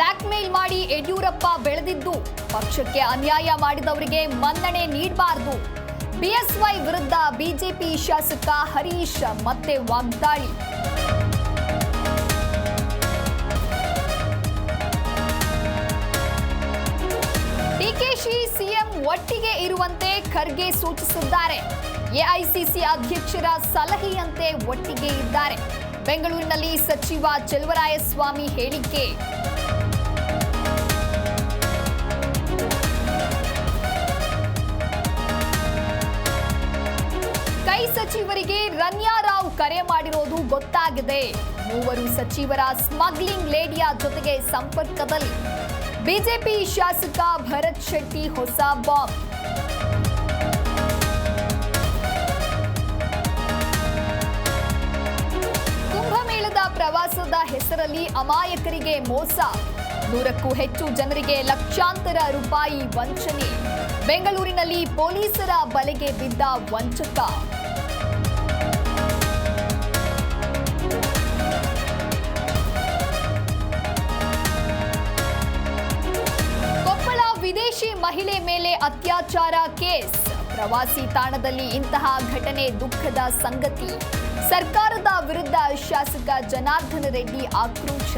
Black mail ಮಾಡಿ ಯಡಿಯೂರಪ್ಪ ಬೆಳೆದಿದ್ದು ಪಕ್ಷಕ್ಕೆ ಅನ್ಯಾಯ ಮಾಡಿದವರಿಗೆ ಮನ್ನಣೆ ನೀಡಬಾರದು. ಬಿಎಸ್ವೈ ವಿರುದ್ಧ ಬಿಜೆಪಿ ಶಾಸಕ ಹರೀಶ್ ಮತ್ತೆ ವಾಗ್ದಾಳಿ. ಡಿಕೆಶಿ ಸಿಎಂ ಒಟ್ಟಿಗೆ ಇರುವಂತೆ ಖರ್ಗೆ ಸೂಚಿಸಿದ್ದಾರೆ. ಎಐಸಿಸಿ ಅಧ್ಯಕ್ಷರ ಸಲಹೆಯಂತೆ ಒಟ್ಟಿಗೆ ಇದ್ದಾರೆ. ಬೆಂಗಳೂರಿನಲ್ಲಿ ಸಚಿವ ಚೆಲುವರಾಯಸ್ವಾಮಿ ಹೇಳಿಕೆ. ಕೈ ಸಚಿವರಿಗೆ ರನ್ಯಾ ರಾವ್ ಕರೆ ಮಾಡಿರೋದು ಗೊತ್ತಾಗಿದೆ. ಮೂವರು ಸಚಿವರ ಸ್ಮಗ್ಲಿಂಗ್ ಲೇಡಿಯ ಜೊತೆಗೆ ಸಂಪರ್ಕದಲ್ಲಿ. ಬಿಜೆಪಿ ಶಾಸಕ ಭರತ್ ಶೆಟ್ಟಿ ಹೊಸ ಬಾಂಬ್. ಕುಂಭಮೇಳದ ಪ್ರವಾಸದ ಹೆಸರಲ್ಲಿ ಅಮಾಯಕರಿಗೆ ಮೋಸ. 100ಕ್ಕೂ ಹೆಚ್ಚು ಜನರಿಗೆ ಲಕ್ಷಾಂತರ ರೂಪಾಯಿ ವಂಚನೆ. ಬೆಂಗಳೂರಿನಲ್ಲಿ ಪೊಲೀಸರ ಬಲೆಗೆ ಬಿದ್ದ ವಂಚಕ. ಕೊಪ್ಪಳ ವಿದೇಶಿ ಮಹಿಳೆ ಮೇಲೆ ಅತ್ಯಾಚಾರ ಕೇಸ್. ಪ್ರವಾಸಿ ತಾಣದಲ್ಲಿ ಇಂತಹ ಘಟನೆ ದುಃಖದ ಸಂಗತಿ. ಸರ್ಕಾರದ ವಿರುದ್ಧ ಶಾಸಕ ಜನಾರ್ದನ ರೆಡ್ಡಿ ಆಕ್ರೋಶ.